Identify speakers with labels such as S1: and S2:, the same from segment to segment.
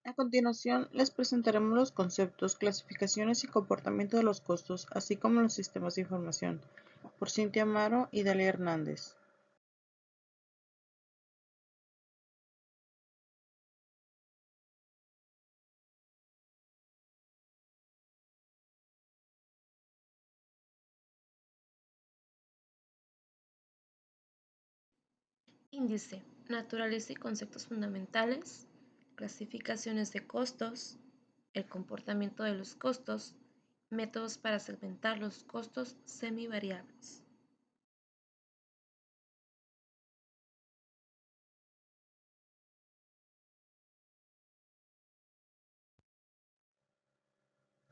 S1: A continuación, les presentaremos los conceptos, clasificaciones y comportamiento de los costos, así como los sistemas de información, por Cintia Amaro y Dalia Hernández.
S2: Índice, naturaleza y conceptos fundamentales, clasificaciones de costos, el comportamiento de los costos, métodos para segmentar los costos semivariables.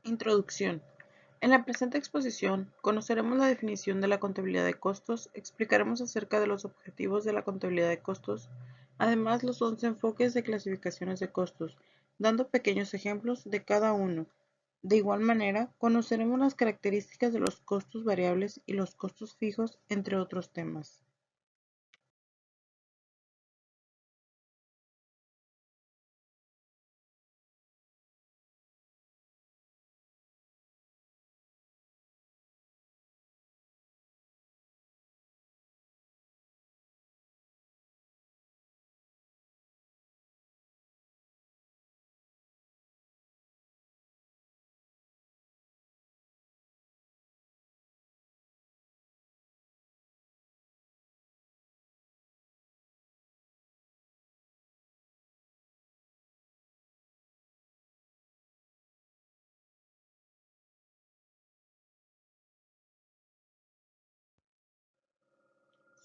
S1: Introducción. En la presente exposición, conoceremos la definición de la contabilidad de costos, explicaremos acerca de los objetivos de la contabilidad de costos, además los 11 enfoques de clasificaciones de costos, dando pequeños ejemplos de cada uno. De igual manera, conoceremos las características de los costos variables y los costos fijos, entre otros temas.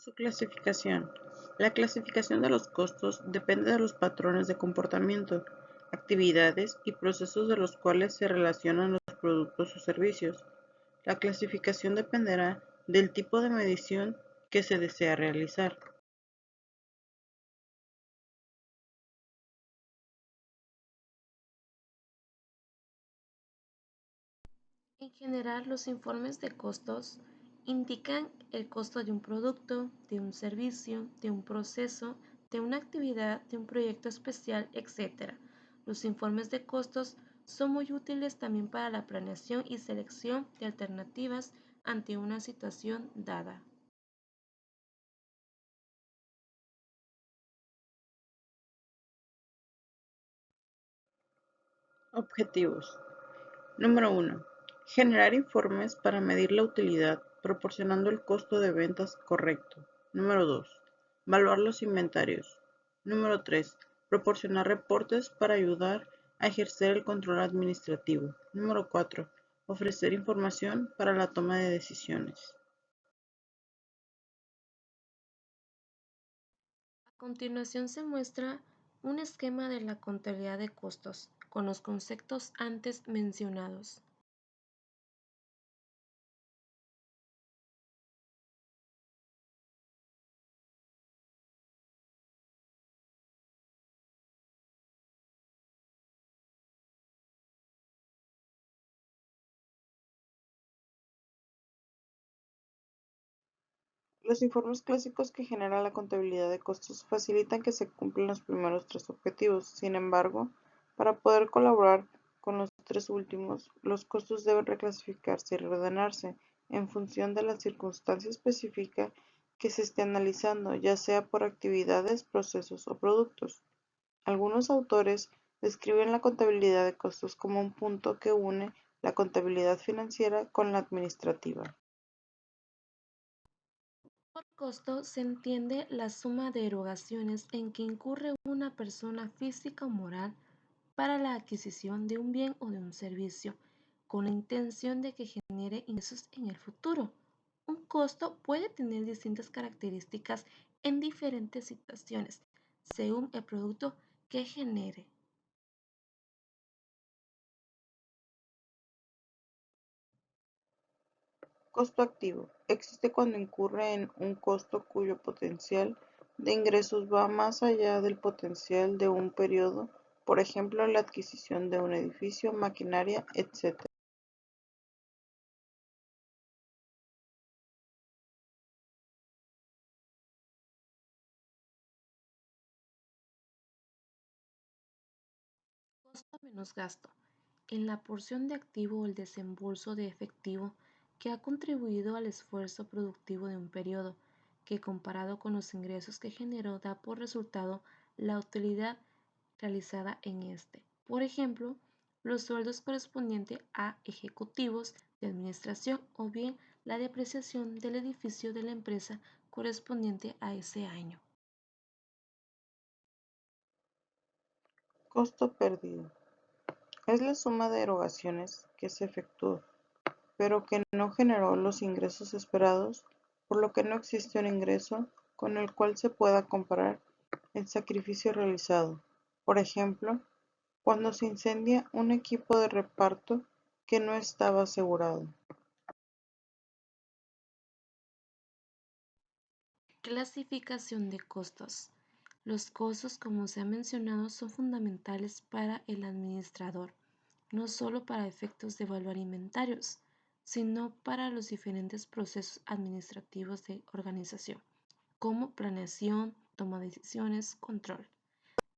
S1: Su clasificación. La clasificación de los costos depende de los patrones de comportamiento, actividades y procesos de los cuales se relacionan los productos o servicios. La clasificación dependerá del tipo de medición que se desea realizar.
S2: En general, los informes de costos indican el costo de un producto, de un servicio, de un proceso, de una actividad, de un proyecto especial, etc. Los informes de costos son muy útiles también para la planeación y selección de alternativas ante una situación dada.
S1: Objetivos. Número 1. Generar informes para medir la utilidad, proporcionando el costo de ventas correcto. Número 2. Evaluar los inventarios. Número 3. Proporcionar reportes para ayudar a ejercer el control administrativo. Número 4. Ofrecer información para la toma de decisiones.
S2: A continuación se muestra un esquema de la contabilidad de costos con los conceptos antes mencionados.
S1: Los informes clásicos que genera la contabilidad de costos facilitan que se cumplan los primeros tres objetivos. Sin embargo, para poder colaborar con los tres últimos, los costos deben reclasificarse y reordenarse en función de la circunstancia específica que se esté analizando, ya sea por actividades, procesos o productos. Algunos autores describen la contabilidad de costos como un punto que une la contabilidad financiera con la administrativa.
S2: Por costo se entiende la suma de erogaciones en que incurre una persona física o moral para la adquisición de un bien o de un servicio, con la intención de que genere ingresos en el futuro. Un costo puede tener distintas características en diferentes situaciones, según el producto que genere.
S1: Costo activo. Existe cuando incurre en un costo cuyo potencial de ingresos va más allá del potencial de un periodo, por ejemplo, la adquisición de un edificio, maquinaria, etc.
S2: menos gasto en la porción de activo o el desembolso de efectivo que ha contribuido al esfuerzo productivo de un periodo, que comparado con los ingresos que generó da por resultado la utilidad realizada en este. Por ejemplo, los sueldos correspondientes a ejecutivos de administración o bien la depreciación del edificio de la empresa correspondiente a ese año.
S1: Costo perdido. Es la suma de erogaciones que se efectuó, pero que no generó los ingresos esperados, por lo que no existe un ingreso con el cual se pueda comparar el sacrificio realizado. Por ejemplo, cuando se incendia un equipo de reparto que no estaba asegurado.
S2: Clasificación de costos. Los costos, como se ha mencionado, son fundamentales para el administrador, no solo para efectos de evaluar inventarios, sino para los diferentes procesos administrativos de organización, como planeación, toma de decisiones, control.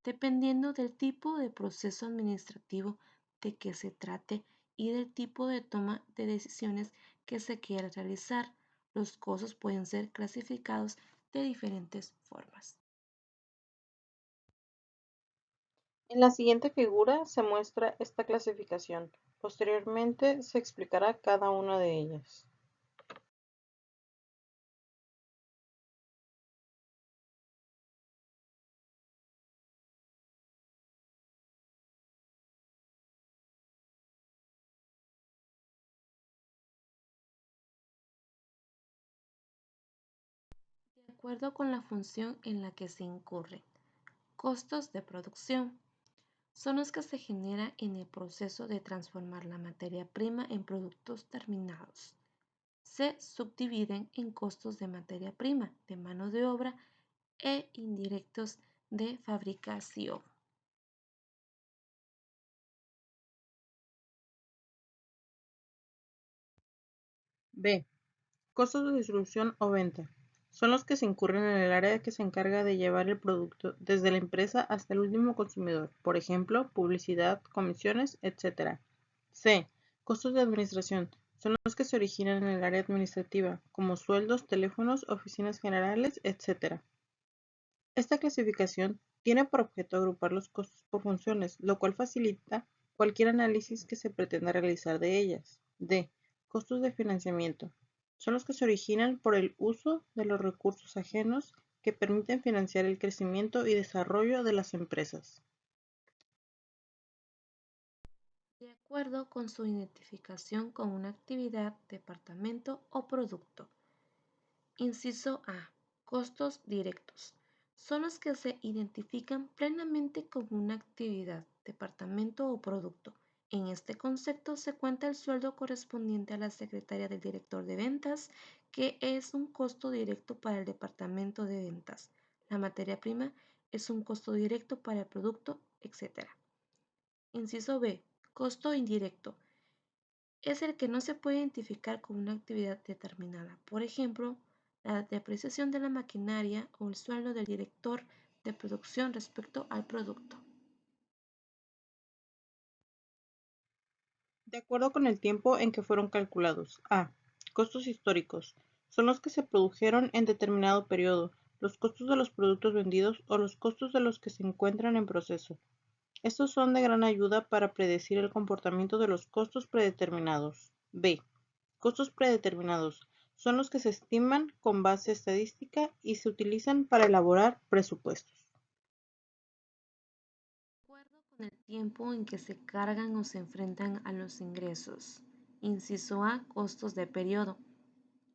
S2: Dependiendo del tipo de proceso administrativo de que se trate y del tipo de toma de decisiones que se quiera realizar, los costos pueden ser clasificados de diferentes formas.
S1: En la siguiente figura se muestra esta clasificación. Posteriormente se explicará cada una de ellas.
S2: De acuerdo con la función en la que se incurre, costos de producción son los que se generan en el proceso de transformar la materia prima en productos terminados. Se subdividen en costos de materia prima, de mano de obra e indirectos de fabricación.
S1: B. Costos de distribución o venta. Son los que se incurren en el área que se encarga de llevar el producto desde la empresa hasta el último consumidor, por ejemplo, publicidad, comisiones, etc. C. Costos de administración. Son los que se originan en el área administrativa, como sueldos, teléfonos, oficinas generales, etc. Esta clasificación tiene por objeto agrupar los costos por funciones, lo cual facilita cualquier análisis que se pretenda realizar de ellas. D. Costos de financiamiento. Son los que se originan por el uso de los recursos ajenos que permiten financiar el crecimiento y desarrollo de las empresas.
S2: De acuerdo con su identificación con una actividad, departamento o producto. Inciso A. Costos directos. Son los que se identifican plenamente con una actividad, departamento o producto. En este concepto se cuenta el sueldo correspondiente a la secretaria del director de ventas, que es un costo directo para el departamento de ventas. La materia prima es un costo directo para el producto, etc. Inciso B. Costo indirecto. Es el que no se puede identificar con una actividad determinada. Por ejemplo, la depreciación de la maquinaria o el sueldo del director de producción respecto al producto.
S1: De acuerdo con el tiempo en que fueron calculados. A. Costos históricos. Son los que se produjeron en determinado periodo, los costos de los productos vendidos o los costos de los que se encuentran en proceso. Estos son de gran ayuda para predecir el comportamiento de los costos predeterminados. B. Costos predeterminados. Son los que se estiman con base estadística y se utilizan para elaborar presupuestos.
S2: De acuerdo con el tiempo en que se cargan o se enfrentan a los ingresos. Inciso A. Costos de periodo.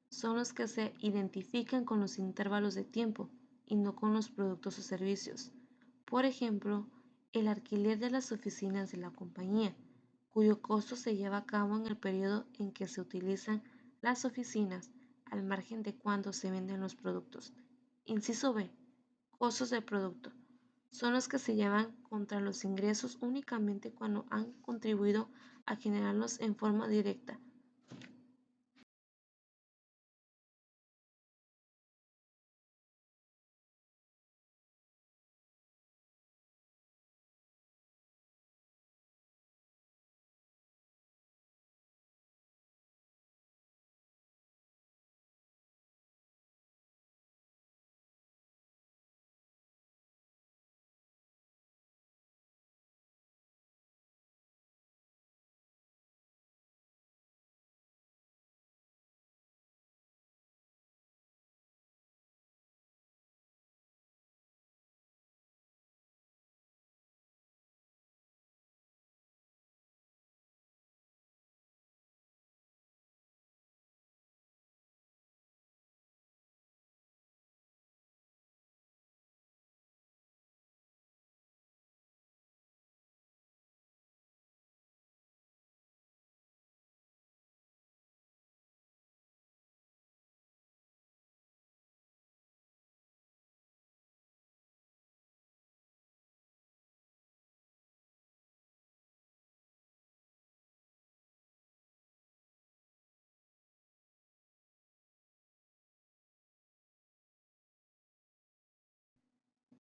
S2: Son los que se identifican con los intervalos de tiempo y no con los productos o servicios. Por ejemplo, el alquiler de las oficinas de la compañía, cuyo costo se lleva a cabo en el periodo en que se utilizan las oficinas, al margen de cuándo se venden los productos. Inciso B. Costos del producto. Son los que se llevan contra los ingresos únicamente cuando han contribuido a generarlos en forma directa,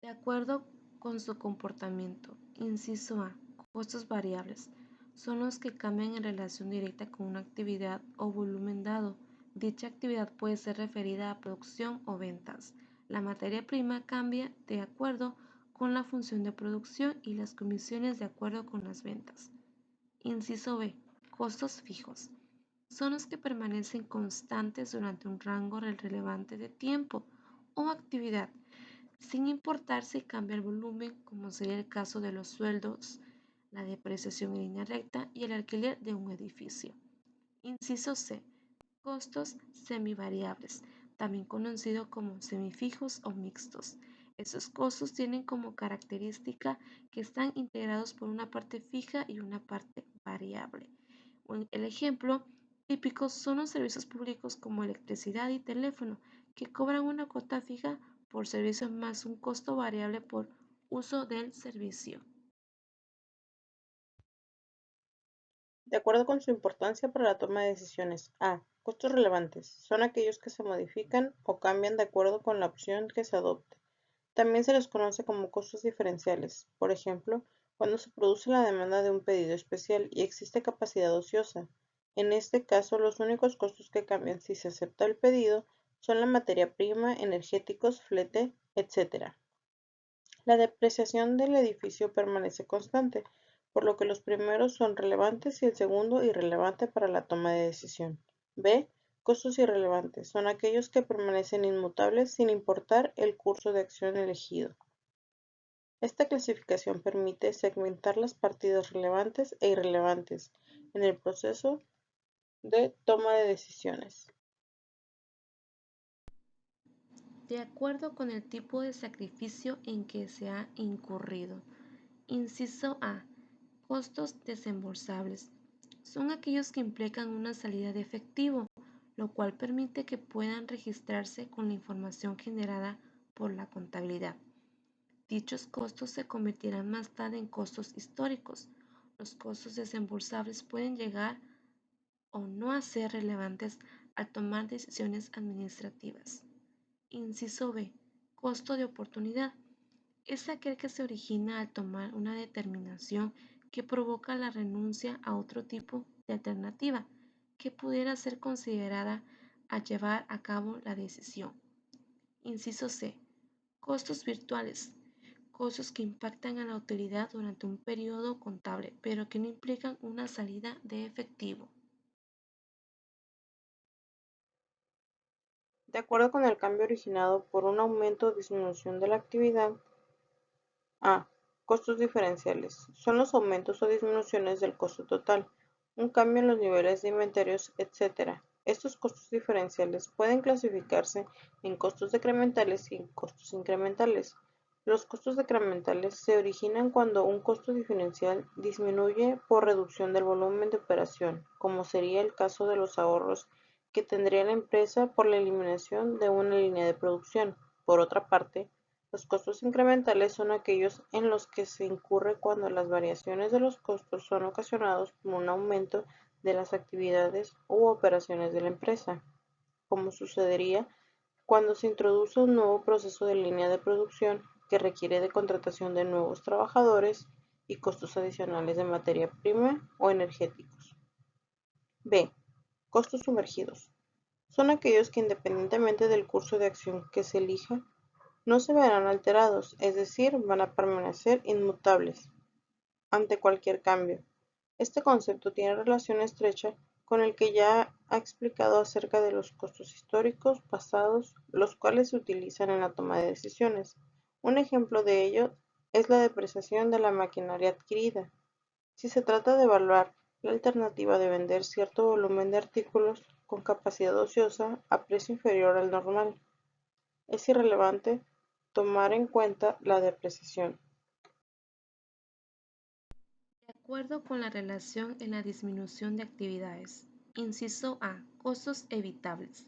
S2: De acuerdo con su comportamiento. Inciso A. Costos variables. Son los que cambian en relación directa con una actividad o volumen dado. Dicha actividad puede ser referida a producción o ventas. La materia prima cambia de acuerdo con la función de producción y las comisiones de acuerdo con las ventas. Inciso B. Costos fijos. Son los que permanecen constantes durante un rango relevante de tiempo o actividad, sin importar si cambia el volumen, como sería el caso de los sueldos, la depreciación en línea recta y el alquiler de un edificio. Inciso C. Costos semivariables, también conocidos como semifijos o mixtos. Estos costos tienen como característica que están integrados por una parte fija y una parte variable. El ejemplo típico son los servicios públicos como electricidad y teléfono, que cobran una cuota fija por servicio más un costo variable por uso del servicio.
S1: De acuerdo con su importancia para la toma de decisiones. A. Costos relevantes. Son aquellos que se modifican o cambian de acuerdo con la opción que se adopte. También se les conoce como costos diferenciales. Por ejemplo, cuando se produce la demanda de un pedido especial y existe capacidad ociosa. En este caso, los únicos costos que cambian si se acepta el pedido son la materia prima, energéticos, flete, etc. La depreciación del edificio permanece constante, por lo que los primeros son relevantes y el segundo irrelevante para la toma de decisión. B. Costos irrelevantes. Son aquellos que permanecen inmutables sin importar el curso de acción elegido. Esta clasificación permite segmentar las partidas relevantes e irrelevantes en el proceso de toma de decisiones.
S2: De acuerdo con el tipo de sacrificio en que se ha incurrido. Inciso A. Costos desembolsables. Son aquellos que implican una salida de efectivo, lo cual permite que puedan registrarse con la información generada por la contabilidad. Dichos costos se convertirán más tarde en costos históricos. Los costos desembolsables pueden llegar o no a ser relevantes al tomar decisiones administrativas. Inciso B. Costo de oportunidad. Es aquel que se origina al tomar una determinación que provoca la renuncia a otro tipo de alternativa que pudiera ser considerada al llevar a cabo la decisión. Inciso C. Costos virtuales. Costos que impactan a la utilidad durante un periodo contable, pero que no implican una salida de efectivo.
S1: De acuerdo con el cambio originado por un aumento o disminución de la actividad. A. Costos diferenciales. Son los aumentos o disminuciones del costo total, un cambio en los niveles de inventarios, etc. Estos costos diferenciales pueden clasificarse en costos decrementales y en costos incrementales. Los costos decrementales se originan cuando un costo diferencial disminuye por reducción del volumen de operación, como sería el caso de los ahorros que tendría la empresa por la eliminación de una línea de producción. Por otra parte, los costos incrementales son aquellos en los que se incurre cuando las variaciones de los costos son ocasionados por un aumento de las actividades u operaciones de la empresa, como sucedería cuando se introduce un nuevo proceso de línea de producción que requiere de contratación de nuevos trabajadores y costos adicionales de materia prima o energéticos. B. Costos sumergidos. Son aquellos que independientemente del curso de acción que se elija, no se verán alterados, es decir, van a permanecer inmutables ante cualquier cambio. Este concepto tiene relación estrecha con el que ya ha explicado acerca de los costos históricos pasados, los cuales se utilizan en la toma de decisiones. Un ejemplo de ello es la depreciación de la maquinaria adquirida. Si se trata de evaluar la alternativa de vender cierto volumen de artículos con capacidad ociosa a precio inferior al normal, es irrelevante tomar en cuenta la depreciación.
S2: De acuerdo con la relación en la disminución de actividades. Inciso A. Costos evitables.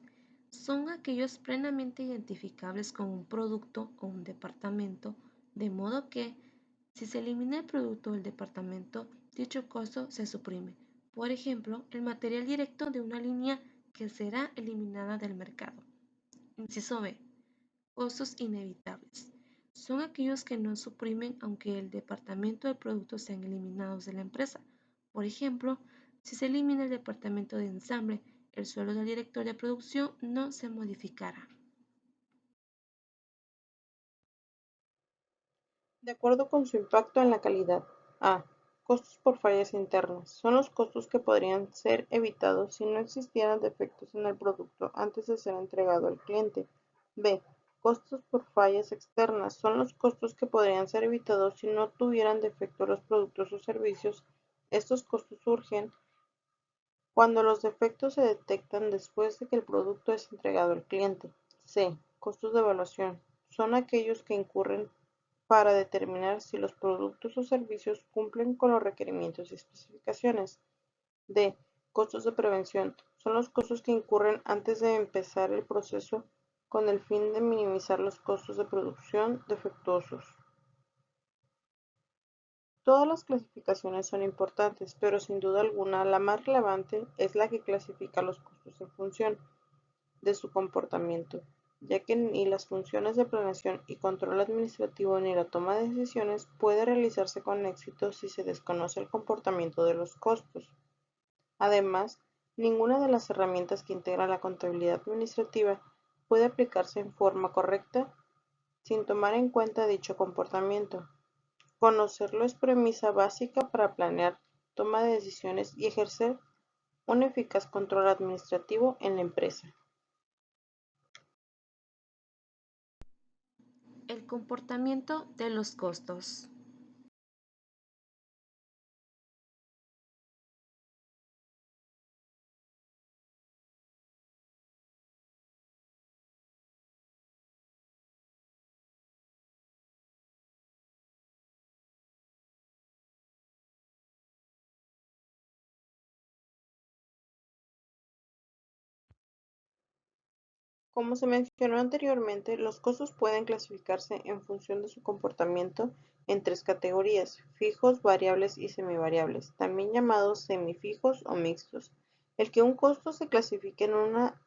S2: Son aquellos plenamente identificables con un producto o un departamento, de modo que, si se elimina el producto o el departamento, dicho costo se suprime. Por ejemplo, el material directo de una línea que será eliminada del mercado. Inciso B. Costos inevitables. son aquellos que no suprimen aunque el departamento del producto sean eliminados de la empresa. Por ejemplo, si se elimina el departamento de ensamble, el sueldo del director de producción no se modificará.
S1: De acuerdo con su impacto en la calidad. A. Costos por fallas internas. Son los costos que podrían ser evitados si no existieran defectos en el producto antes de ser entregado al cliente. B. Costos por fallas externas. Son los costos que podrían ser evitados si no tuvieran defectos los productos o servicios. Estos costos surgen cuando los defectos se detectan después de que el producto es entregado al cliente. C. Costos de evaluación. Son aquellos que incurren para determinar si los productos o servicios cumplen con los requerimientos y especificaciones. D. Costos de prevención. Son los costos que incurren antes de empezar el proceso con el fin de minimizar los costos de producción defectuosos. Todas las clasificaciones son importantes, pero sin duda alguna la más relevante es la que clasifica los costos en función de su comportamiento, ya que ni las funciones de planeación y control administrativo ni la toma de decisiones puede realizarse con éxito si se desconoce el comportamiento de los costos. Además, ninguna de las herramientas que integran la contabilidad administrativa puede aplicarse en forma correcta sin tomar en cuenta dicho comportamiento. Conocerlo es premisa básica para planear, toma de decisiones y ejercer un eficaz control administrativo en la empresa.
S2: El comportamiento de los costos.
S1: Como se mencionó anteriormente, los costos pueden clasificarse en función de su comportamiento en tres categorías: fijos, variables y semivariables, también llamados semifijos o mixtos. El que un costo se clasifique en una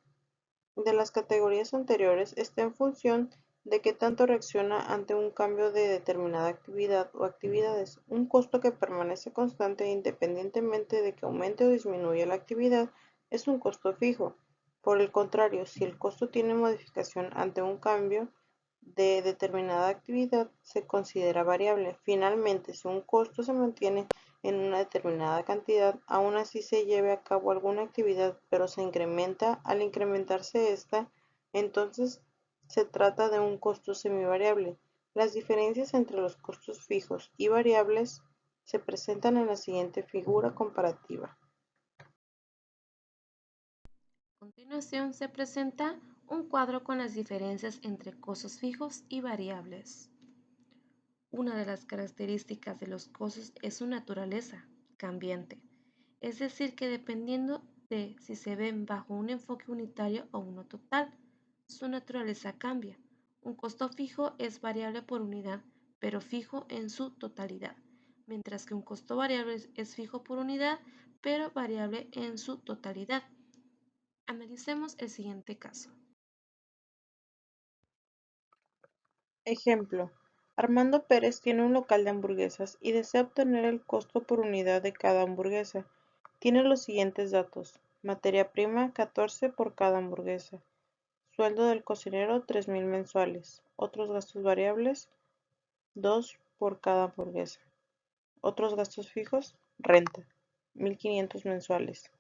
S1: de las categorías anteriores está en función de qué tanto reacciona ante un cambio de determinada actividad o actividades. Un costo que permanece constante independientemente de que aumente o disminuya la actividad es un costo fijo. Por el contrario, si el costo tiene modificación ante un cambio de determinada actividad, se considera variable. Finalmente, si un costo se mantiene en una determinada cantidad, aun así se lleve a cabo alguna actividad, pero se incrementa. Al incrementarse esta, entonces se trata de un costo semivariable. Las diferencias entre los costos fijos y variables se presentan en la siguiente figura comparativa.
S2: A continuación se presenta un cuadro con las diferencias entre costos fijos y variables. Una de las características de los costos es su naturaleza cambiante, es decir, que dependiendo de si se ven bajo un enfoque unitario o uno total, su naturaleza cambia. Un costo fijo es variable por unidad, pero fijo en su totalidad, mientras que un costo variable es fijo por unidad, pero variable en su totalidad. Analicemos el siguiente caso.
S1: Ejemplo: Armando Pérez tiene un local de hamburguesas y desea obtener el costo por unidad de cada hamburguesa. Tiene los siguientes datos: materia prima 14 por cada hamburguesa, sueldo del cocinero 3.000 mensuales, otros gastos variables 2 por cada hamburguesa, otros gastos fijos, renta 1.500 mensuales.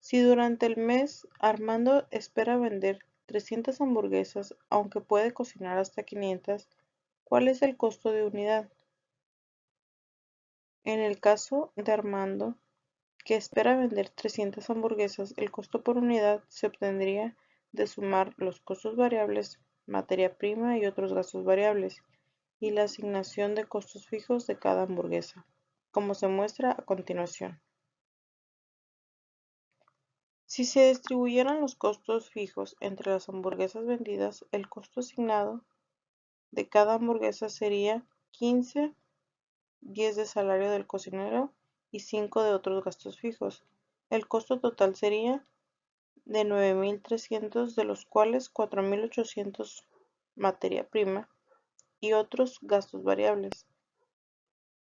S1: Si durante el mes Armando espera vender 300 hamburguesas, aunque puede cocinar hasta 500, ¿cuál es el costo de unidad? En el caso de Armando, que espera vender 300 hamburguesas, el costo por unidad se obtendría de sumar los costos variables, materia prima y otros gastos variables, y la asignación de costos fijos de cada hamburguesa, como se muestra a continuación. Si se distribuyeran los costos fijos entre las hamburguesas vendidas, el costo asignado de cada hamburguesa sería 15, 10 de salario del cocinero y 5 de otros gastos fijos. El costo total sería de 9.300, de los cuales 4.800 materia prima, y otros gastos variables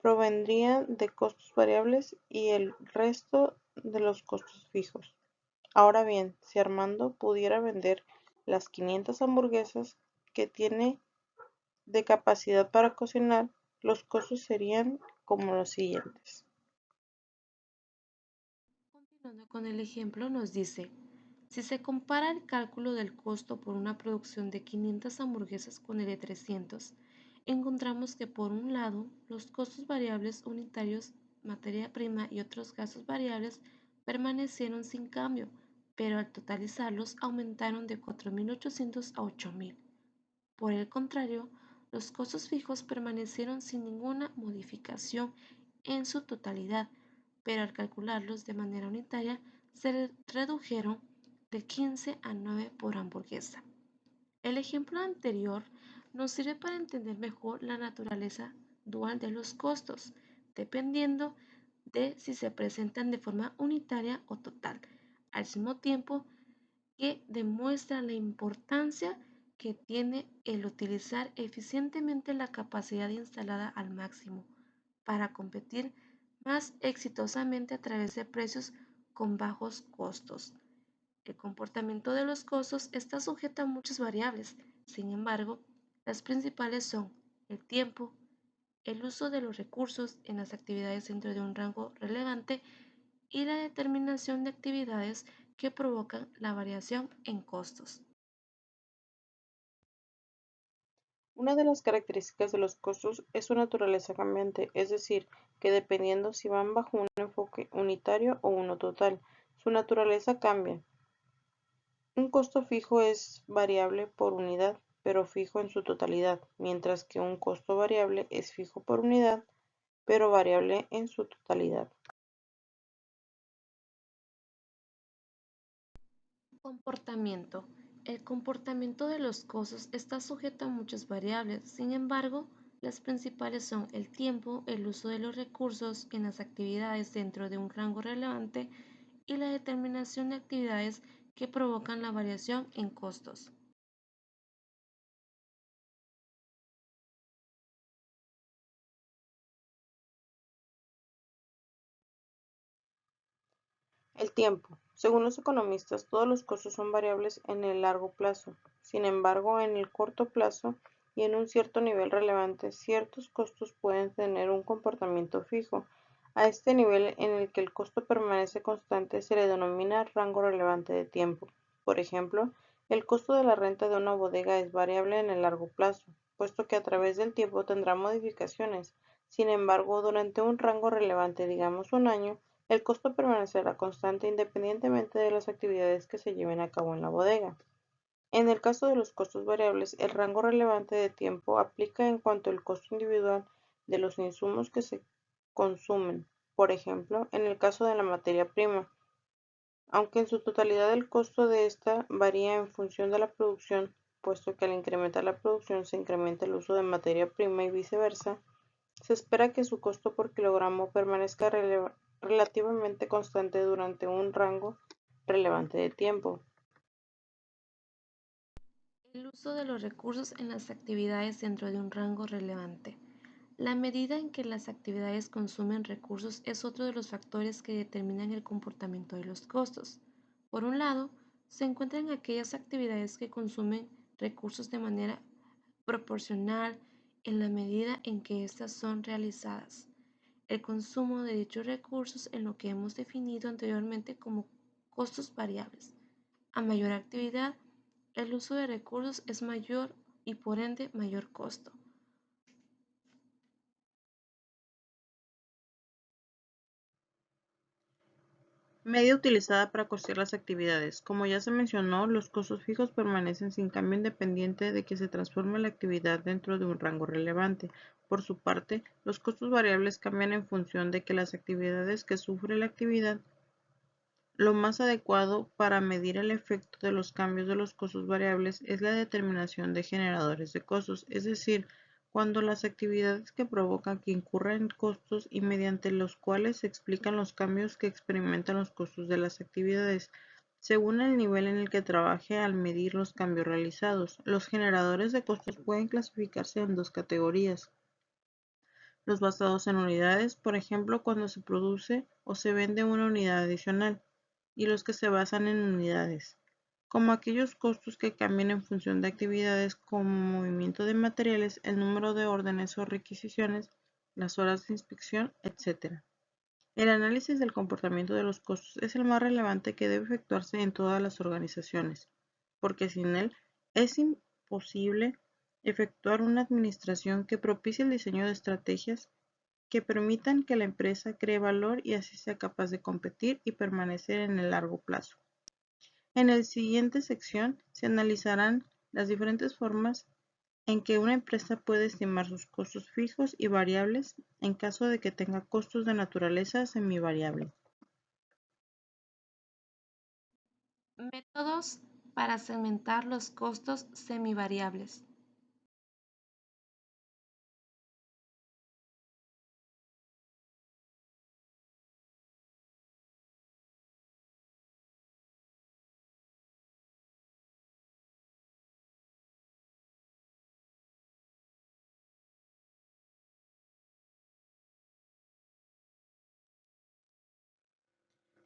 S1: provendrían de costos variables y el resto de los costos fijos. Ahora bien, si Armando pudiera vender las 500 hamburguesas que tiene de capacidad para cocinar, los costos serían como los siguientes.
S2: Continuando con el ejemplo, nos dice, si se compara el cálculo del costo por una producción de 500 hamburguesas con el de 300, encontramos que por un lado los costos variables unitarios, materia prima y otros gastos variables permanecieron sin cambio, pero al totalizarlos aumentaron de 4.800 a 8.000. Por el contrario, los costos fijos permanecieron sin ninguna modificación en su totalidad, pero al calcularlos de manera unitaria se redujeron de 15 a 9 por hamburguesa. El ejemplo anterior nos sirve para entender mejor la naturaleza dual de los costos, dependiendo de si se presentan de forma unitaria o total, al mismo tiempo que demuestra la importancia que tiene el utilizar eficientemente la capacidad instalada al máximo para competir más exitosamente a través de precios con bajos costos. El comportamiento de los costos está sujeto a muchas variables, sin embargo, las principales son el tiempo, el uso de los recursos en las actividades dentro de un rango relevante y la determinación de actividades que provocan la variación en costos.
S1: Una de las características de los costos es su naturaleza cambiante, es decir, que dependiendo si van bajo un enfoque unitario o uno total, su naturaleza cambia. Un costo fijo es variable por unidad, pero fijo en su totalidad, mientras que un costo variable es fijo por unidad, pero variable en su totalidad.
S2: Comportamiento. El comportamiento de los costos está sujeto a muchas variables, sin embargo, las principales son el tiempo, el uso de los recursos en las actividades dentro de un rango relevante y la determinación de actividades que provocan la variación en costos.
S1: El tiempo. Según los economistas, todos los costos son variables en el largo plazo. Sin embargo, en el corto plazo y en un cierto nivel relevante, ciertos costos pueden tener un comportamiento fijo. A este nivel en el que el costo permanece constante se le denomina rango relevante de tiempo. Por ejemplo, el costo de la renta de una bodega es variable en el largo plazo, puesto que a través del tiempo tendrá modificaciones. Sin embargo, durante un rango relevante, digamos un año, el costo permanecerá constante independientemente de las actividades que se lleven a cabo en la bodega. En el caso de los costos variables, el rango relevante de tiempo aplica en cuanto al costo individual de los insumos que se consumen. Por ejemplo, en el caso de la materia prima, aunque en su totalidad el costo de esta varía en función de la producción, puesto que al incrementar la producción se incrementa el uso de materia prima y viceversa, se espera que su costo por kilogramo permanezca relativamente constante durante un rango relevante de tiempo.
S2: El uso de los recursos en las actividades dentro de un rango relevante. La medida en que las actividades consumen recursos es otro de los factores que determinan el comportamiento de los costos. Por un lado, se encuentran aquellas actividades que consumen recursos de manera proporcional en la medida en que éstas son realizadas. El consumo de dichos recursos en lo que hemos definido anteriormente como costos variables. A mayor actividad, el uso de recursos es mayor y por ende mayor costo.
S1: Media utilizada para costear las actividades. Como ya se mencionó, los costos fijos permanecen sin cambio independiente de que se transforme la actividad dentro de un rango relevante. Por su parte, los costos variables cambian en función de que las actividades que sufre la actividad. Lo más adecuado para medir el efecto de los cambios de los costos variables es la determinación de generadores de costos, es decir, cuando las actividades que provocan que incurran costos y mediante los cuales se explican los cambios que experimentan los costos de las actividades. según el nivel en el que trabaje al medir los cambios realizados. Los generadores de costos pueden clasificarse en dos categorías: los basados en unidades, por ejemplo, cuando se produce o se vende una unidad adicional, y los que se basan en unidades, como aquellos costos que cambian en función de actividades como movimiento de materiales, el número de órdenes o requisiciones, las horas de inspección, etc. El análisis del comportamiento de los costos es el más relevante que debe efectuarse en todas las organizaciones, porque sin él es imposible efectuar una administración que propicie el diseño de estrategias que permitan que la empresa cree valor y así sea capaz de competir y permanecer en el largo plazo. En la siguiente sección se analizarán las diferentes formas en que una empresa puede estimar sus costos fijos y variables en caso de que tenga costos de naturaleza semivariable.
S2: Métodos para segmentar los costos semivariables.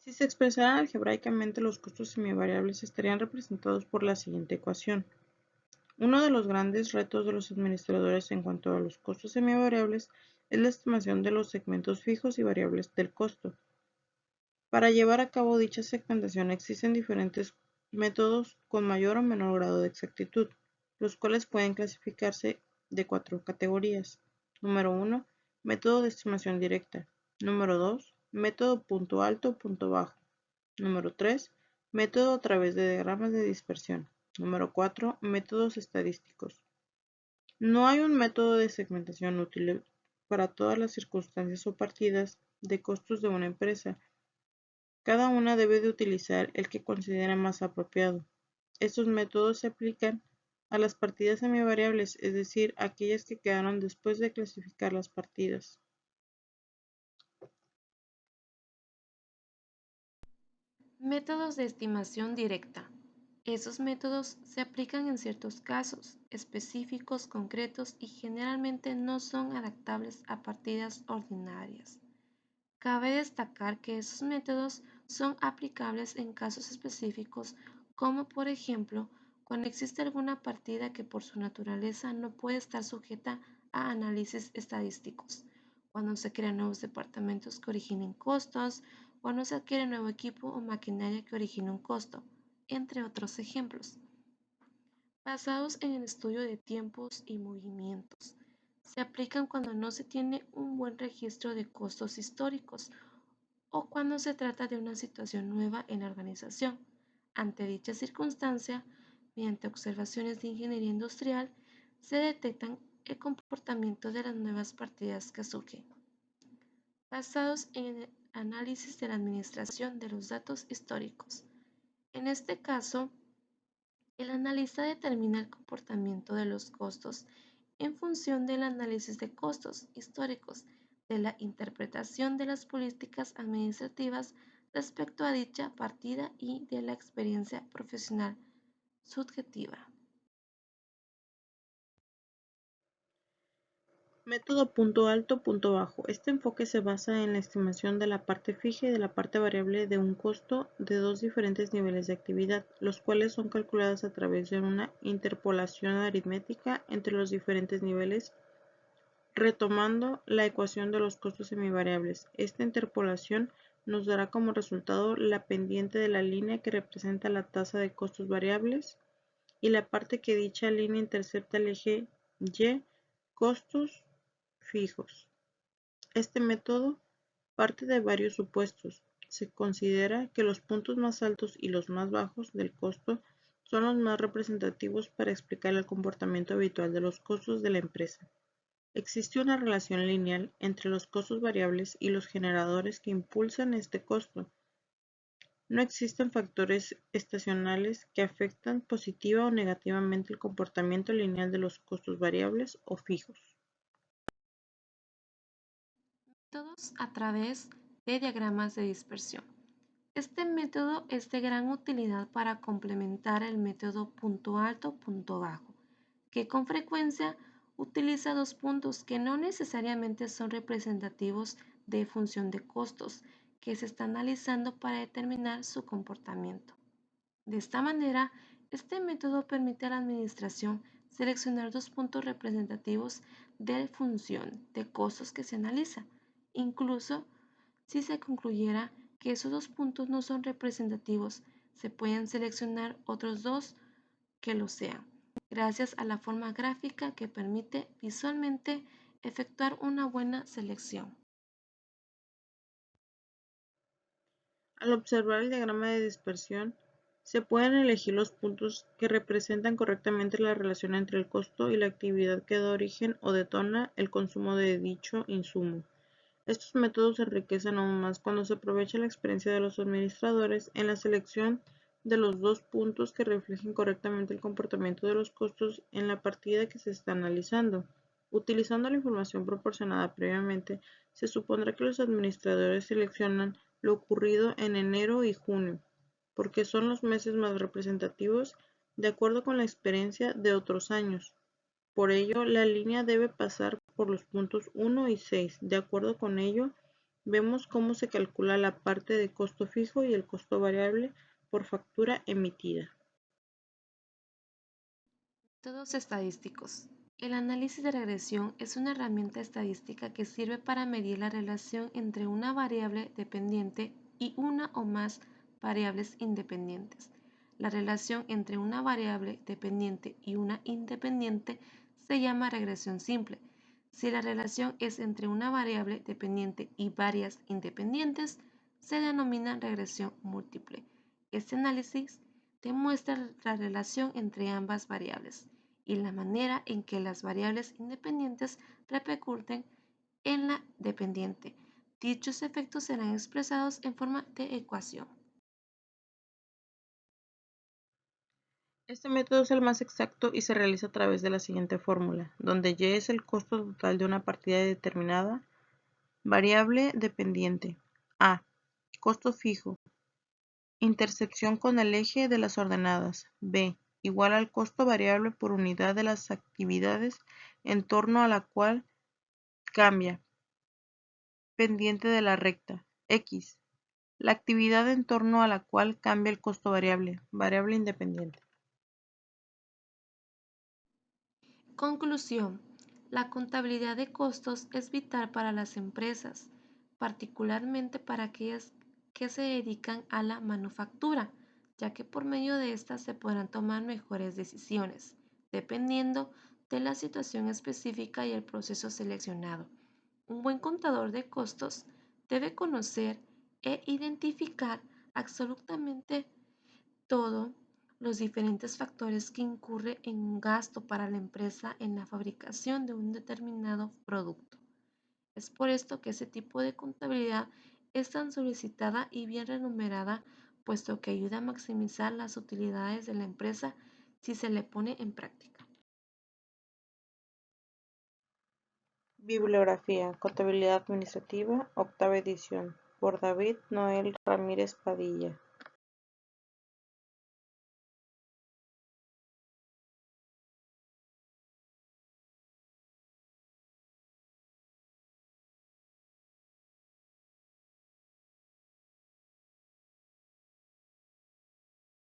S1: Si se expresaran algebraicamente, los costos semivariables estarían representados por la siguiente ecuación. Uno de los grandes retos de los administradores en cuanto a los costos semivariables es la estimación de los segmentos fijos y variables del costo. Para llevar a cabo dicha segmentación existen diferentes métodos con mayor o menor grado de exactitud, los cuales pueden clasificarse de cuatro categorías. Número 1. Método de estimación directa. Número 2. Método punto alto, punto bajo. Número 3. Método a través de diagramas de dispersión. Número 4. Métodos estadísticos. No hay un método de segmentación útil para todas las circunstancias o partidas de costos de una empresa. Cada una debe de utilizar el que considera más apropiado. Estos métodos se aplican a las partidas semivariables, es decir, aquellas que quedaron después de clasificar las partidas.
S2: Métodos de estimación directa. Esos métodos se aplican en ciertos casos específicos, concretos y generalmente no son adaptables a partidas ordinarias. Cabe destacar que esos métodos son aplicables en casos específicos, como por ejemplo cuando existe alguna partida que por su naturaleza no puede estar sujeta a análisis estadísticos, cuando se crean nuevos departamentos que originen costos, cuando se adquiere nuevo equipo o maquinaria que origine un costo, entre otros ejemplos. Basados en el estudio de tiempos y movimientos. Se aplican cuando no se tiene un buen registro de costos históricos o cuando se trata de una situación nueva en la organización. Ante dicha circunstancia, mediante observaciones de ingeniería industrial, se detectan el comportamiento de las nuevas partidas que surgen, basados en el análisis de la administración de los datos históricos. En este caso, el analista determina el comportamiento de los costos en función del análisis de costos históricos, de la interpretación de las políticas administrativas respecto a dicha partida y de la experiencia profesional subjetiva.
S1: Método punto alto, punto bajo. Este enfoque se basa en la estimación de la parte fija y de la parte variable de un costo de dos diferentes niveles de actividad, los cuales son calculados a través de una interpolación aritmética entre los diferentes niveles, retomando la ecuación de los costos semivariables. Esta interpolación nos dará como resultado la pendiente de la línea que representa la tasa de costos variables y la parte que dicha línea intercepta el eje Y, costos fijos. Este método parte de varios supuestos. Se considera que los puntos más altos y los más bajos del costo son los más representativos para explicar el comportamiento habitual de los costos de la empresa. Existe una relación lineal entre los costos variables y los generadores que impulsan este costo. No existen factores estacionales que afectan positiva o negativamente el comportamiento lineal de los costos variables o fijos.
S2: Métodos a través de diagramas de dispersión. Este método es de gran utilidad para complementar el método punto alto, punto bajo, que con frecuencia utiliza dos puntos que no necesariamente son representativos de función de costos que se está analizando para determinar su comportamiento. De esta manera, este método permite a la administración seleccionar dos puntos representativos de función de costos que se analiza, incluso si se concluyera que esos dos puntos no son representativos, se pueden seleccionar otros dos que lo sean, gracias a la forma gráfica que permite visualmente efectuar una buena selección.
S1: Al observar el diagrama de dispersión, se pueden elegir los puntos que representan correctamente la relación entre el costo y la actividad que da origen o detona el consumo de dicho insumo. Estos métodos se enriquecen aún más cuando se aprovecha la experiencia de los administradores en la selección de los dos puntos que reflejen correctamente el comportamiento de los costos en la partida que se está analizando. Utilizando la información proporcionada previamente, se supondrá que los administradores seleccionan lo ocurrido en enero y junio, porque son los meses más representativos de acuerdo con la experiencia de otros años. Por ello, la línea debe pasar por los puntos 1 y 6. De acuerdo con ello, vemos cómo se calcula la parte de costo fijo y el costo variable por factura emitida.
S2: Métodos estadísticos. El análisis de regresión es una herramienta estadística que sirve para medir la relación entre una variable dependiente y una o más variables independientes. La relación entre una variable dependiente y una independiente se llama regresión simple. Si la relación es entre una variable dependiente y varias independientes, se denomina regresión múltiple. Este análisis demuestra la relación entre ambas variables y la manera en que las variables independientes repercuten en la dependiente. Dichos efectos serán expresados en forma de ecuación.
S1: Este método es el más exacto y se realiza a través de la siguiente fórmula, donde Y es el costo total de una partida determinada. Variable dependiente. A. Costo fijo. Intersección con el eje de las ordenadas. B. Igual al costo variable por unidad de las actividades en torno a la cual cambia. Pendiente de la recta. X. La actividad en torno a la cual cambia el costo variable. Variable independiente.
S2: Conclusión. La contabilidad de costos es vital para las empresas, particularmente para aquellas que se dedican a la manufactura, ya que por medio de esta se podrán tomar mejores decisiones, dependiendo de la situación específica y el proceso seleccionado. Un buen contador de costos debe conocer e identificar absolutamente todo los diferentes factores que incurre en un gasto para la empresa en la fabricación de un determinado producto. Es por esto que ese tipo de contabilidad es tan solicitada y bien remunerada, puesto que ayuda a maximizar las utilidades de la empresa si se le pone en práctica.
S1: Bibliografía. Contabilidad administrativa, octava edición, por David Noel Ramírez Padilla.